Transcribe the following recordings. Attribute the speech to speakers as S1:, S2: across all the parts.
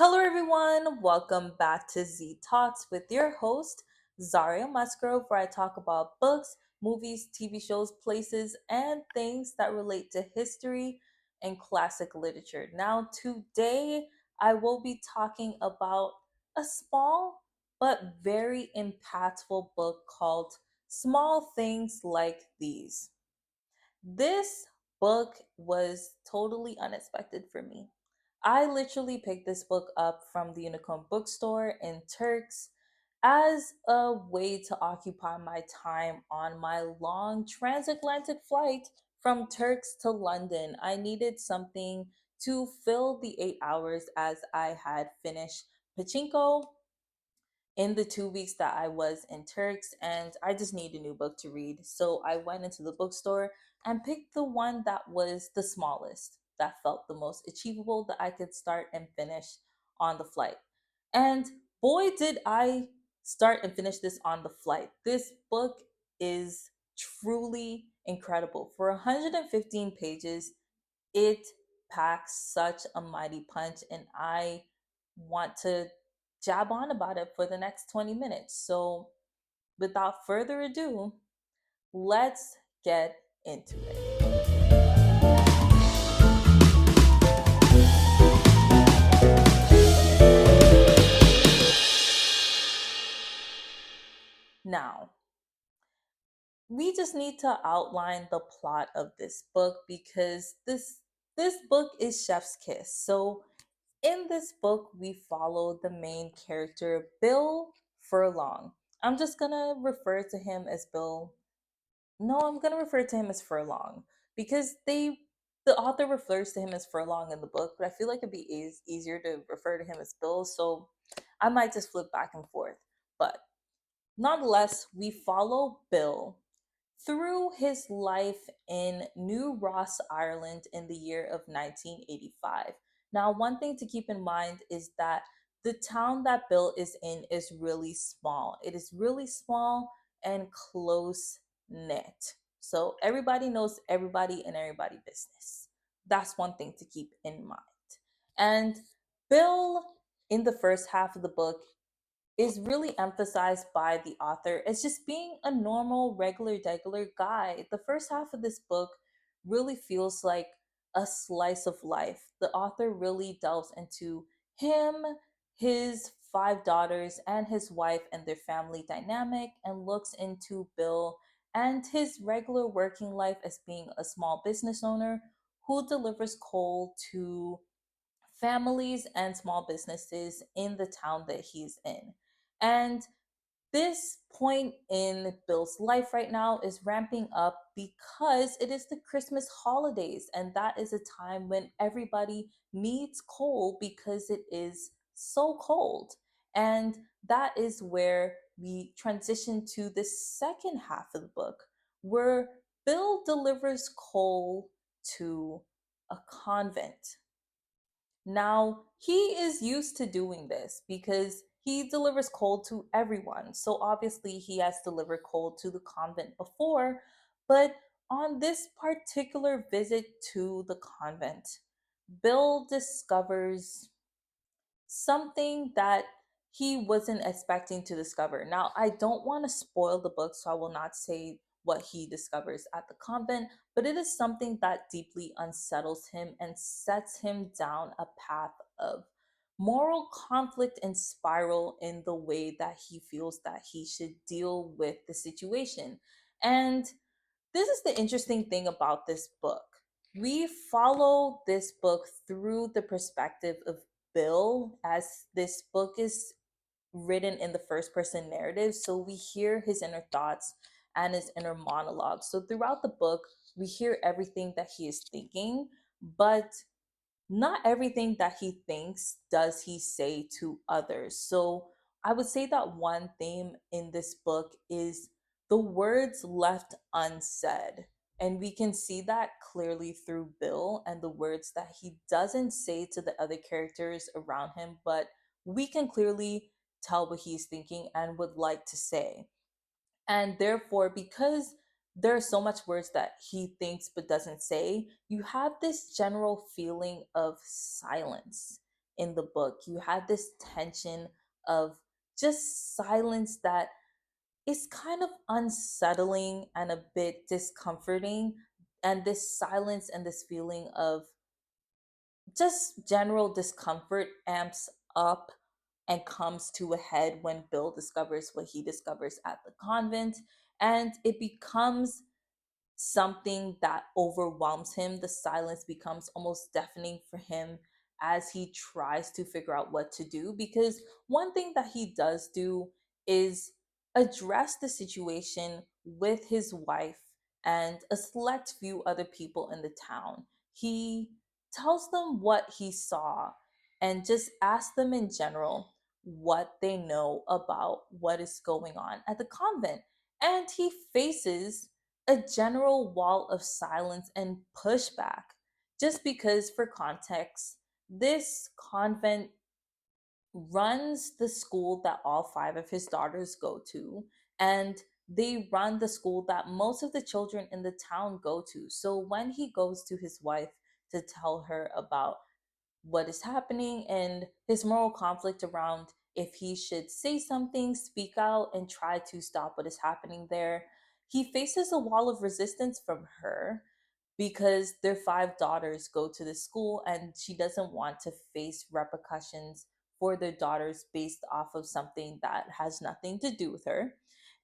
S1: Hello, everyone. Welcome back to Z Talks with your host, Zaria Musgrove, where I talk about books, movies, TV shows, places, and things that relate to history and classic literature. Now, today I will be talking about a small but very impactful book called Small Things Like These. This book was totally unexpected for me. I literally picked this book up from the Unicorn Bookstore in Turks as a way to occupy my time on my long transatlantic flight from Turks to London. I needed something to fill the 8 hours as I had finished Pachinko in the 2 weeks that I was in Turks, and I just need a new book to read. So I went into the bookstore and picked the one that was the smallest, that felt the most achievable, that I could start and finish on the flight. And boy, did I start and finish this on the flight. This book is truly incredible. For 115 pages, it packs such a mighty punch, and I want to jab on about it for the next 20 minutes. So, without further ado, let's get into it. Now, we just need to outline the plot of this book because this book is Chef's Kiss. So, in this book, we follow the main character, Bill Furlong. I'm just gonna refer to him as Bill. No, I'm gonna refer to him as Furlong because the author refers to him as Furlong in the book, but I feel like it'd be easier to refer to him as Bill, so I might just flip back and forth. But nonetheless, we follow Bill through his life in New Ross, Ireland in the year of 1985. Now, one thing to keep in mind is that the town that Bill is in is really small. It is really small and close knit. So everybody knows everybody and everybody business. That's one thing to keep in mind. And Bill, in the first half of the book, is really emphasized by the author as just being a normal, regular guy. The first half of this book really feels like a slice of life. The author really delves into him, his five daughters, and his wife and their family dynamic, and looks into Bill and his regular working life as being a small business owner who delivers coal to families and small businesses in the town that he's in. And this point in Bill's life right now is ramping up because it is the Christmas holidays, and that is a time when everybody needs coal because it is so cold. And that is where we transition to the second half of the book, where Bill delivers coal to a convent. Now, he is used to doing this because he delivers coal to everyone. So obviously, he has delivered coal to the convent before, but on this particular visit to the convent, Bill discovers something that he wasn't expecting to discover. Now, I don't want to spoil the book, so I will not say what he discovers at the convent, but it is something that deeply unsettles him and sets him down a path of moral conflict and spiral in the way that he feels that he should deal with the situation. And this is the interesting thing about this book. We follow this book through the perspective of Bill, as this book is written in the first person narrative. So we hear his inner thoughts and his inner monologue. So throughout the book, we hear everything that he is thinking, but not everything that he thinks does he say to others. So I would say that one theme in this book is the words left unsaid. And we can see that clearly through Bill and the words that he doesn't say to the other characters around him, but we can clearly tell what he's thinking and would like to say. And therefore, because there's so much words that he thinks but doesn't say, you have this general feeling of silence in the book. You had this tension of just silence that is kind of unsettling and a bit discomforting. And this silence and this feeling of just general discomfort amps up and comes to a head when Bill discovers what he discovers at the convent. And it becomes something that overwhelms him. The silence becomes almost deafening for him as he tries to figure out what to do. Because one thing that he does do is address the situation with his wife and a select few other people in the town. He tells them what he saw and just asks them in general what they know about what is going on at the convent. And he faces a general wall of silence and pushback. Just because, for context, this convent runs the school that all five of his daughters go to, and they run the school that most of the children in the town go to. So when he goes to his wife to tell her about what is happening and his moral conflict around if he should say something, speak out, and try to stop what is happening there, he faces a wall of resistance from her because their five daughters go to the school and she doesn't want to face repercussions for their daughters based off of something that has nothing to do with her.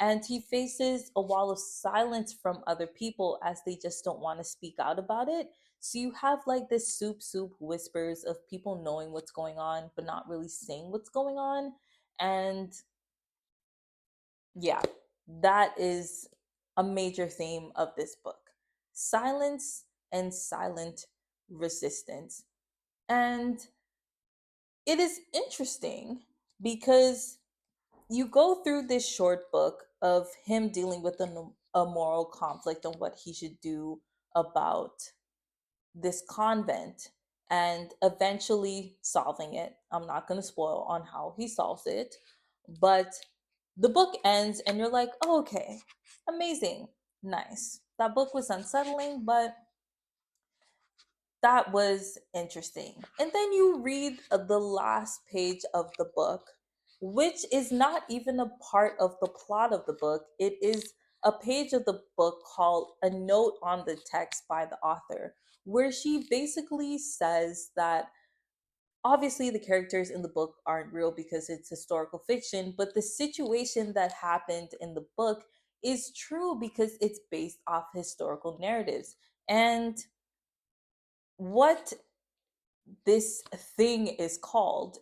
S1: And he faces a wall of silence from other people as they just don't want to speak out about it. So you have like this soup whispers of people knowing what's going on, but not really saying what's going on. And yeah, that is a major theme of this book: silence and silent resistance. And it is interesting because you go through this short book of him dealing with a moral conflict on what he should do about this convent and eventually solving it. I'm not going to spoil on how he solves it, but the book ends and you're like, oh, okay, amazing, nice. That book was unsettling, but that was interesting. And then you read the last page of the book, which is not even a part of the plot of the book. It is a page of the book called A Note on the Text by the author, where she basically says that obviously the characters in the book aren't real because it's historical fiction, but the situation that happened in the book is true because it's based off historical narratives. And what this thing is called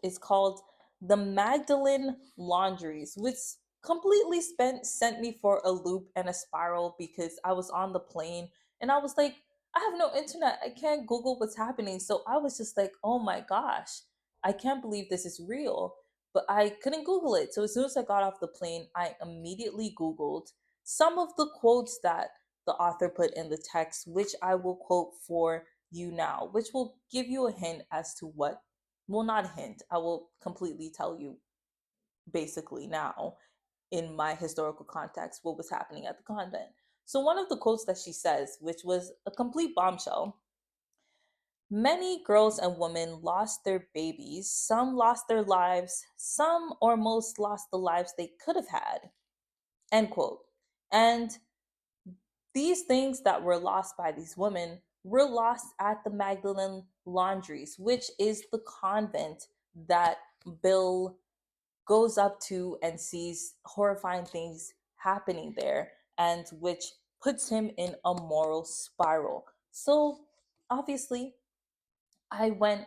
S1: the Magdalene laundries, which completely sent me for a loop and a spiral because I was on the plane and I was like, I have no internet, I can't Google what's happening. So I was just like, oh my gosh, I can't believe this is real, but I couldn't Google it. So as soon as I got off the plane, I immediately Googled some of the quotes that the author put in the text, which I will quote for you now, which will give you a hint as to what, well, not a hint, I will completely tell you basically now in my historical context what was happening at the convent. So, one of the quotes that she says, which was a complete bombshell: many girls and women lost their babies, some lost their lives, some or most lost the lives they could have had. End quote. And these things that were lost by these women were lost at the Magdalene laundries, which is the convent that Bill goes up to and sees horrifying things happening there, and which puts him in a moral spiral. So, obviously, I went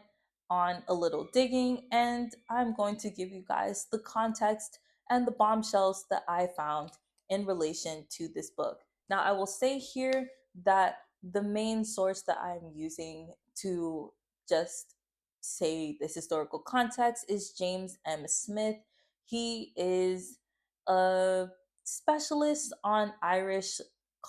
S1: on a little digging and I'm going to give you guys the context and the bombshells that I found in relation to this book. Now, I will say here that the main source that I'm using to just say this historical context is James M. Smith. He is a specialist on Irish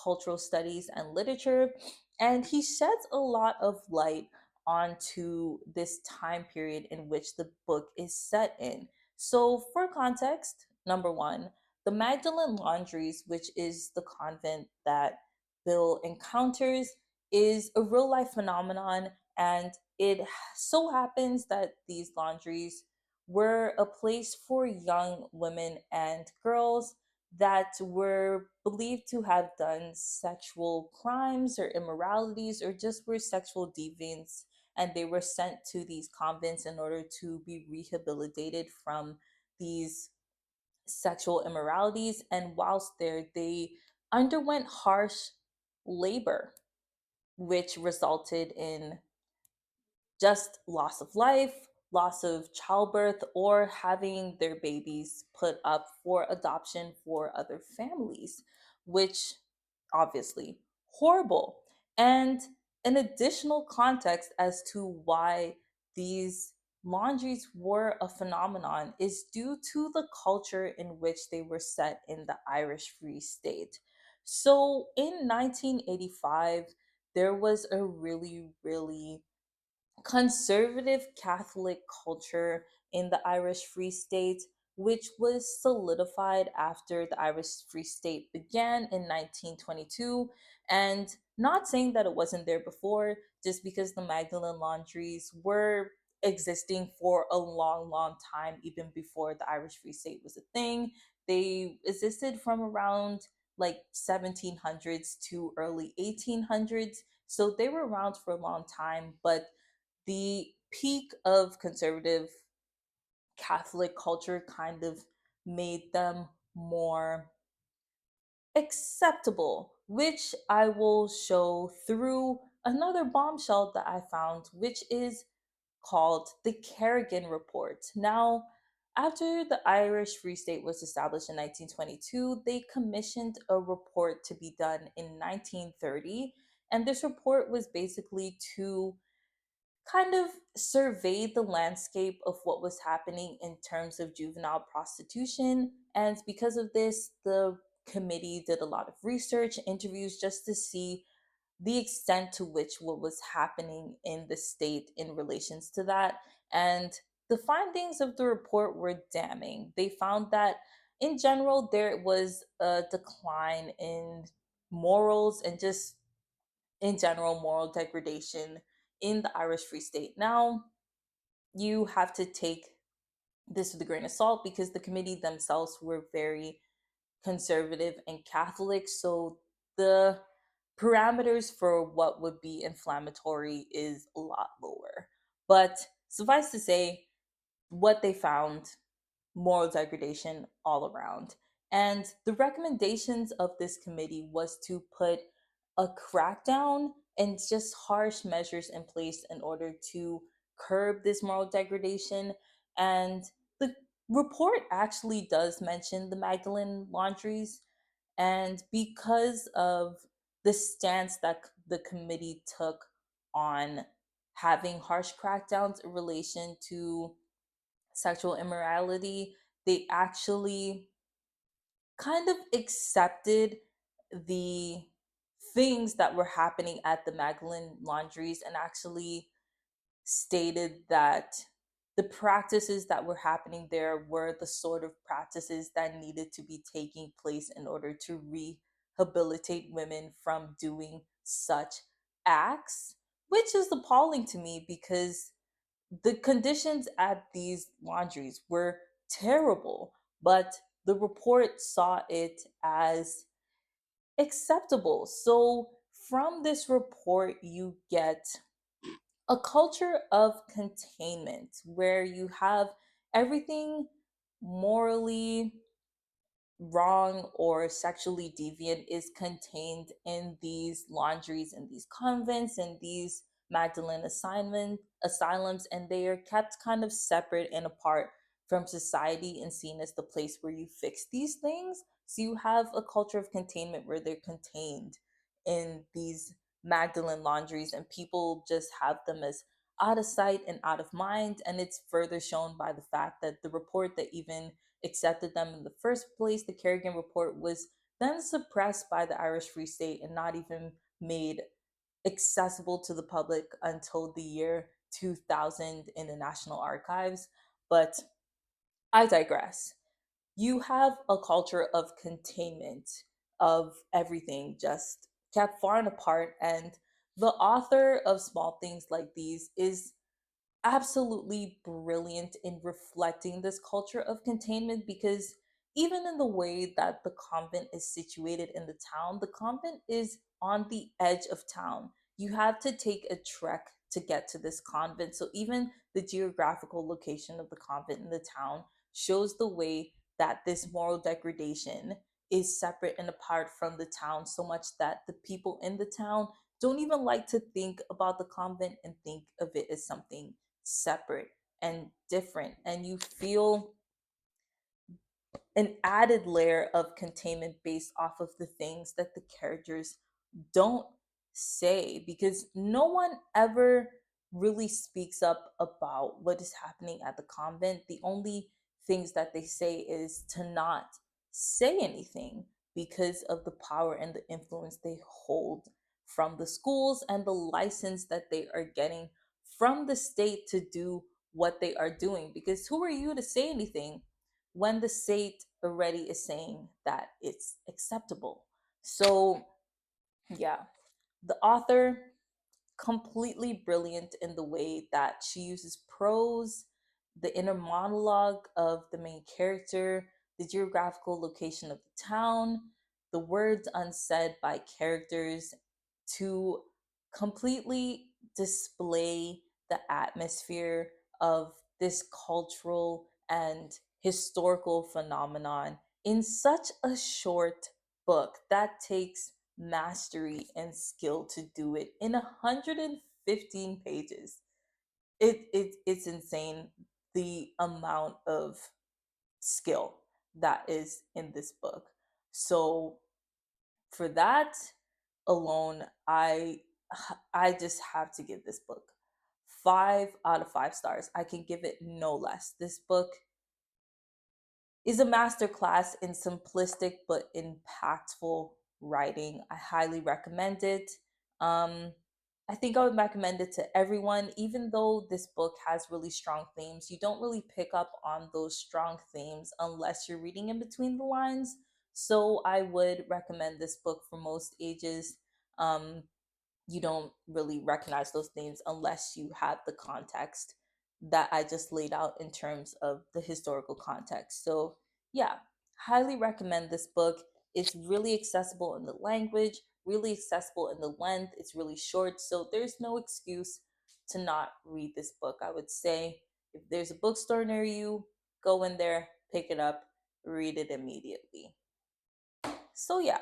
S1: cultural studies and literature, and he sheds a lot of light onto this time period in which the book is set in. So, for context, number one, the Magdalene Laundries, which is the convent that Bill encounters, is a real life phenomenon, and it so happens that these laundries were a place for young women and girls that were believed to have done sexual crimes or immoralities or just were sexual deviants, and they were sent to these convents in order to be rehabilitated from these sexual immoralities. And whilst there, they underwent harsh labor, which resulted in just loss of life, loss of childbirth, or having their babies put up for adoption for other families, which obviously horrible. And an additional context as to why these laundries were a phenomenon is due to the culture in which they were set in the Irish Free State. So in 1985, there was a really conservative Catholic culture in the Irish Free State, which was solidified after the Irish Free State began in 1922. And not saying that it wasn't there before, just because the Magdalene laundries were existing for a long time, even before the Irish Free State was a thing. They existed from around like 1700s to early 1800s. So they were around for a long time, but the peak of conservative Catholic culture kind of made them more acceptable, which I will show through another bombshell that I found, which is called the Kerrigan Report. Now, after the Irish Free State was established in 1922, they commissioned a report to be done in 1930. And this report was basically to kind of surveyed the landscape of what was happening in terms of juvenile prostitution. And because of this, the committee did a lot of research, interviews, just to see the extent to which what was happening in the state in relations to that. And the findings of the report were damning. They found that in general, there was a decline in morals and just in general moral degradation in the Irish Free State. Now, you have to take this with a grain of salt because the committee themselves were very conservative and Catholic. So the parameters for what would be inflammatory is a lot lower. But suffice to say, what they found, moral degradation all around. And the recommendations of this committee was to put a crackdown and just harsh measures in place in order to curb this moral degradation. And the report actually does mention the Magdalene laundries. And because of the stance that the committee took on having harsh crackdowns in relation to sexual immorality, they actually kind of accepted the things that were happening at the Magdalene laundries and actually stated that the practices that were happening there were the sort of practices that needed to be taking place in order to rehabilitate women from doing such acts, which is appalling to me because the conditions at these laundries were terrible, but the report saw it as acceptable. So, from this report, you get a culture of containment where you have everything morally wrong or sexually deviant is contained in these laundries and these convents and these Magdalene asylums, and they are kept kind of separate and apart from society and seen as the place where you fix these things. So you have a culture of containment where they're contained in these Magdalene laundries, and people just have them as out of sight and out of mind. And it's further shown by the fact that the report that even accepted them in the first place, the Kerrigan Report, was then suppressed by the Irish Free State and not even made accessible to the public until the year 2000 in the National Archives. But I digress. You have a culture of containment of everything just kept far and apart. And The author of Small Things Like These is absolutely brilliant in reflecting this culture of containment because even in the way that the convent is situated in the town, the convent is on the edge of town. You have to take a trek to get to this convent. So even the geographical location of the convent in the town shows the way that this moral degradation is separate and apart from the town, so much that the people in the town don't even like to think about the convent and think of it as something separate and different, and you feel an added layer of containment based off of the things that the characters don't say, because no one ever really speaks up about what is happening at the convent. The only things that they say is to not say anything because of the power and the influence they hold from the schools and the license that they are getting from the state to do what they are doing. Because who are you to say anything when the state already is saying that it's acceptable? So, yeah, the author completely brilliant in the way that she uses prose, the inner monologue of the main character, the geographical location of the town, the words unsaid by characters to completely display the atmosphere of this cultural and historical phenomenon in such a short book that takes mastery and skill to do it in 115 pages. It's insane the amount of skill that is in this book. So for that alone, I just have to give this book 5 out of 5 stars. I can give it no less. This book is a masterclass in simplistic but impactful writing. I highly recommend it. Um, I think I would recommend it to everyone, even though this book has really strong themes. You don't really pick up on those strong themes unless you're reading in between the lines. So I would recommend this book for most ages. Um, you don't really recognize those themes unless you have the context that I just laid out in terms of the historical context. So, yeah, highly recommend this book. It's really accessible in the language, really accessible in the length. It's really short, so there's no excuse to not read this book. I would say if there's a bookstore near you, go in there, pick it up, read it immediately. So, yeah,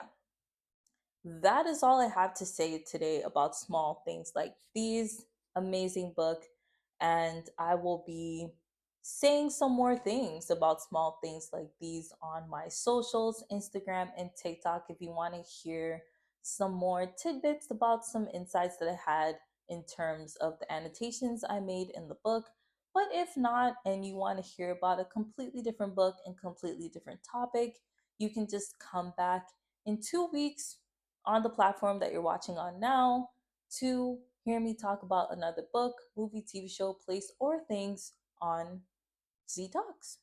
S1: that is all I have to say today about Small Things Like These. Amazing book. And I will be saying some more things about Small Things Like These on my socials, Instagram and TikTok, if you want to hear some more tidbits about some insights that I had in terms of the annotations I made in the book. But if not, and you want to hear about a completely different book and completely different topic, you can just come back in 2 weeks on the platform that you're watching on now to hear me talk about another book, movie, TV show, place, or things on Z Talks.